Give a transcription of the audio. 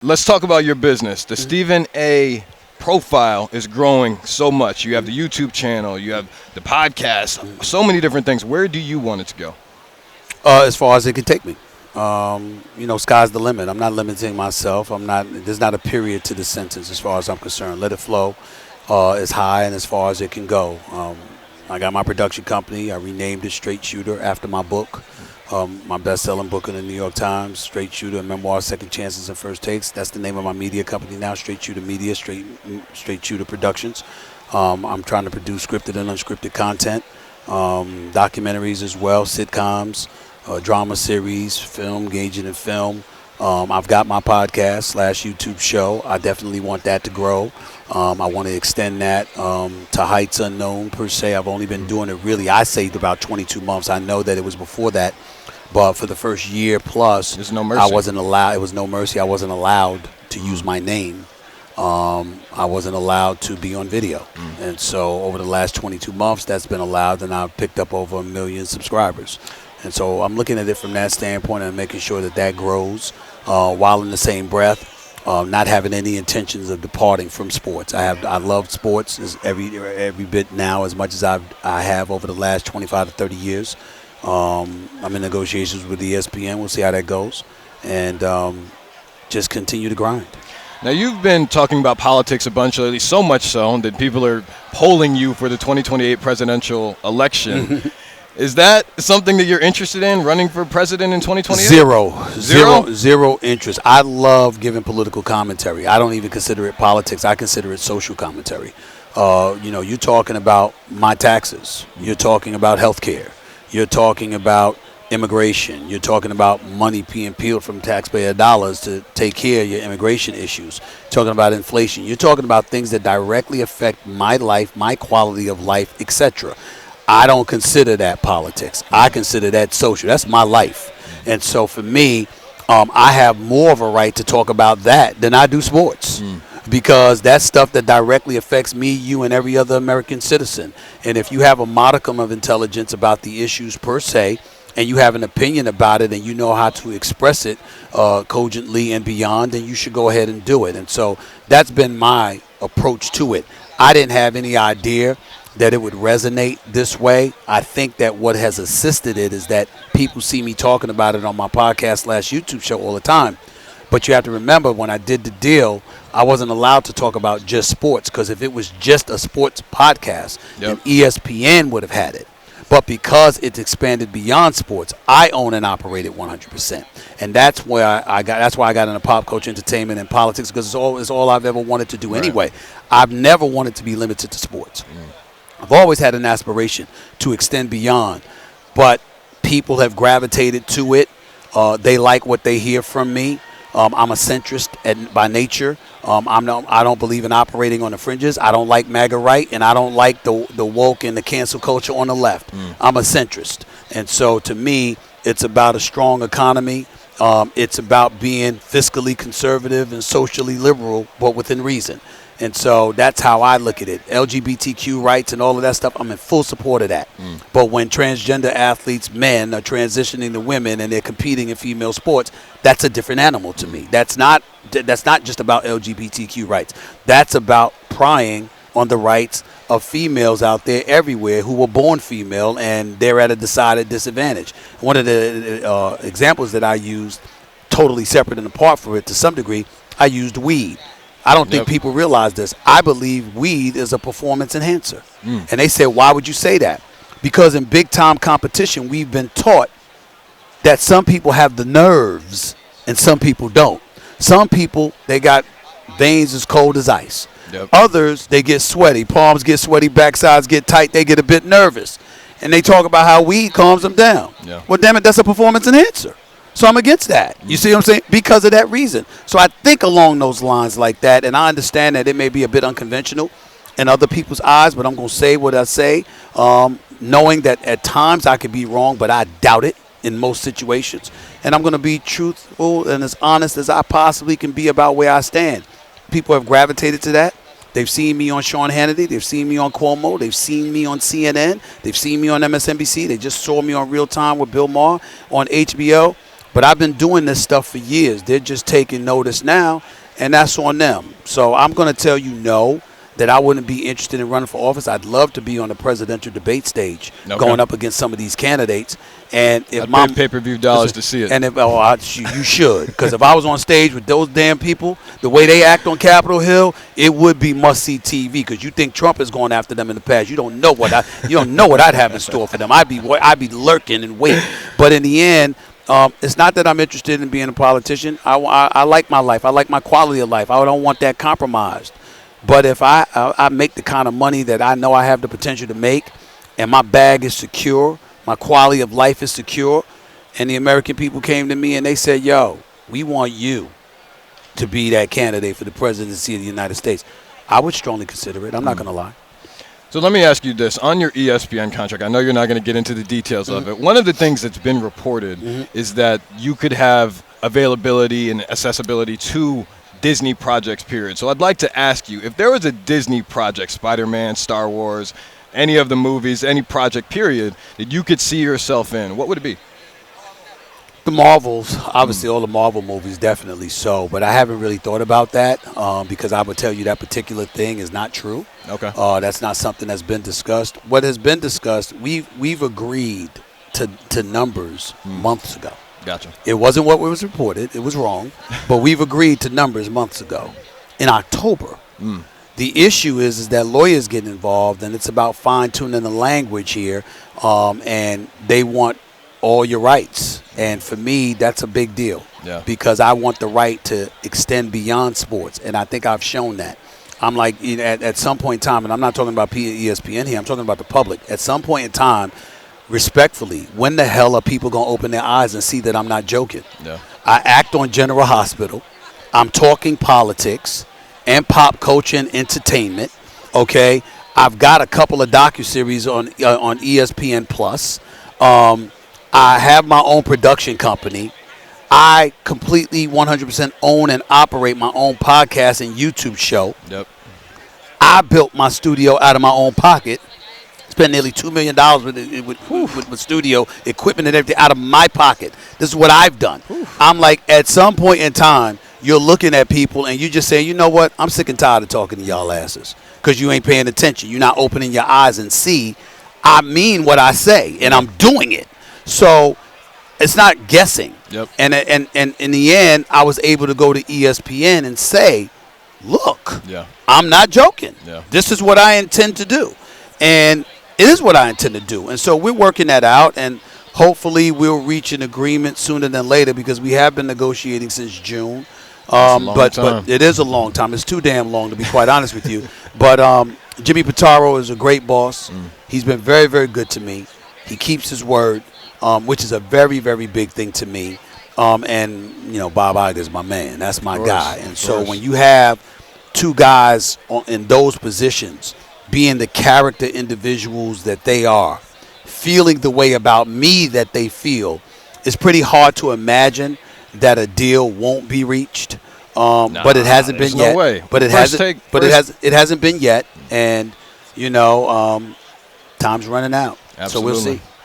Let's talk about your business. The Stephen A. profile is growing so much. You have the YouTube channel, you have the podcast, so many different things. Where do you want it to go? As far as it can take me. Sky's the limit. I'm not limiting myself. There's not a period to the sentence as far as I'm concerned. Let it flow as high and as far as it can go. I got my production company. I renamed it Straight Shooter after my book. My best-selling book in the New York Times, Straight Shooter, Memoir, Second Chances, and First Takes. That's the name of my media company now, Straight Shooter Media, Straight Shooter Productions. I'm trying to produce scripted and unscripted content, documentaries as well, sitcoms, drama series, film, engaging in film. I've got my podcast / YouTube show. I definitely want that to grow. I want to extend that to heights unknown, per se. I've only been doing it really, I say, about 22 months. I know that it was before that. But for the first year plus, there's no mercy. I wasn't allowed. It was no mercy. I wasn't allowed to use my name. I wasn't allowed to be on video. And so over the last 22 months, that's been allowed, and I've picked up over 1 million subscribers. And so I'm looking at it from that standpoint and making sure that grows while in the same breath, not having any intentions of departing from sports. I love sports every bit now as much as I have over the last 25 to 30 years. I'm in negotiations with ESPN. We'll see how that goes. And just continue to grind. Now, you've been talking about politics a bunch lately, so much so that people are polling you for the 2028 presidential election. Is that something that you're interested in, running for president in 2028? Zero interest. I love giving political commentary. I don't even consider it politics. I consider it social commentary. You're talking about my taxes. You're talking about health care. You're talking about immigration. You're talking about money being peeled from taxpayer dollars to take care of your immigration issues. You're talking about inflation. You're talking about things that directly affect my life, my quality of life, etc. I don't consider that politics. I consider that social. That's my life. And so for me, I have more of a right to talk about that than I do sports. Because that's stuff that directly affects me, you, and every other American citizen. And if you have a modicum of intelligence about the issues per se, and you have an opinion about it, and you know how to express it cogently and beyond, then you should go ahead and do it. And so that's been my approach to it. I didn't have any idea that it would resonate this way. I think that what has assisted it is that people see me talking about it on my podcast / YouTube show all the time. But you have to remember, when I did the deal, I wasn't allowed to talk about just sports, because if it was just a sports podcast, then ESPN would have had it. But because it's expanded beyond sports, I own and operate it 100%. And that's where that's why I got into pop culture, entertainment, and politics, because it's all I've ever wanted to do anyway. I've never wanted to be limited to sports. I've always had an aspiration to extend beyond. But people have gravitated to it. They like what they hear from me. I'm a centrist by nature. I don't believe in operating on the fringes. I don't like MAGA right, and I don't like the woke and the cancel culture on the left. I'm a centrist. And so to me, it's about a strong economy. It's about being fiscally conservative and socially liberal, but within reason. And so that's how I look at it. LGBTQ rights and all of that stuff, I'm in full support of that. But when transgender athletes, men, are transitioning to women and they're competing in female sports, that's a different animal to me. That's not just about LGBTQ rights. That's about prying on the rights of females out there everywhere who were born female, and they're at a decided disadvantage. One of the examples that I used, totally separate and apart from it to some degree, I used weed. I don't think people realize this. I believe weed is a performance enhancer. And they say, why would you say that? Because in big-time competition, we've been taught that some people have the nerves and some people don't. Some people, they got veins as cold as ice. Others, they get sweaty. Palms get sweaty, backsides get tight. They get a bit nervous. And they talk about how weed calms them down. Well, damn it, that's a performance enhancer. So I'm against that. You see what I'm saying? Because of that reason. So I think along those lines like that, and I understand that it may be a bit unconventional in other people's eyes, but I'm going to say what I say, knowing that at times I could be wrong, but I doubt it in most situations. And I'm going to be truthful and as honest as I possibly can be about where I stand. People have gravitated to that. They've seen me on Sean Hannity. They've seen me on Cuomo. They've seen me on CNN. They've seen me on MSNBC. They just saw me on Real Time with Bill Maher on HBO. But I've been doing this stuff for years. They're just taking notice now, and that's on them. So I'm going to tell you no, that I wouldn't be interested in running for office. I'd love to be on the presidential debate stage, going up against some of these candidates. And if I'd pay pay-per-view dollars to see it. And if you should, because if I was on stage with those damn people, the way they act on Capitol Hill, it would be must-see TV. Because you think Trump is going after them in the past, you don't know what I'd have in store for them. I'd be lurking and waiting. But in the end, it's not that I'm interested in being a politician. I like my life. I like my quality of life. I don't want that compromised. But if I make the kind of money that I know I have the potential to make, and my bag is secure, my quality of life is secure, and the American people came to me and they said, yo, we want you to be that candidate for the presidency of the United States, I would strongly consider it. I'm not going to lie. So let me ask you this. On your ESPN contract, I know you're not going to get into the details of it. One of the things that's been reported is that you could have availability and accessibility to Disney projects, period. So I'd like to ask you, if there was a Disney project, Spider-Man, Star Wars, any of the movies, any project, period, that you could see yourself in, what would it be? The Marvels, obviously all the Marvel movies, definitely so. But I haven't really thought about that because I would tell you that particular thing is not true. Okay. That's not something that's been discussed. What has been discussed, we've agreed to numbers months ago. Gotcha. It wasn't what was reported. It was wrong. But we've agreed to numbers months ago. In October, the issue is that lawyers get involved, and it's about fine-tuning the language here, and they want all your rights. And for me, that's a big deal because I want the right to extend beyond sports, and I think I've shown that. I'm like, at some point in time, and I'm not talking about ESPN here, I'm talking about the public. At some point in time, respectfully, when the hell are people going to open their eyes and see that I'm not joking? Yeah. I act on General Hospital. I'm talking politics and pop culture and entertainment, okay? I've got a couple of docuseries on ESPN Plus. I have my own production company. I completely 100% own and operate my own podcast and YouTube show. Yep. I built my studio out of my own pocket. Spent nearly $2 million with studio equipment and everything out of my pocket. This is what I've done. I'm like, at some point in time, you're looking at people and you just say, you know what? I'm sick and tired of talking to y'all asses because you ain't paying attention. You're not opening your eyes and see. I mean what I say, and I'm doing it. So it's not guessing. Yep. And in the end, I was able to go to ESPN and say, look, I'm not joking. Yeah. This is what I intend to do. And it is what I intend to do. And so we're working that out, and hopefully we'll reach an agreement sooner than later because we have been negotiating since June. But it is a long time. It's too damn long, to be quite honest with you. But Jimmy Pitaro is a great boss. He's been very, very good to me. He keeps his word, which is a very, very big thing to me. And, Bob Iger's my man. That's my guy. And so when you have two guys in those positions, being the character individuals that they are, feeling the way about me that they feel, it's pretty hard to imagine that a deal won't be reached. But it hasn't been yet. No way. But it hasn't been yet. And time's running out. Absolutely. So we'll see.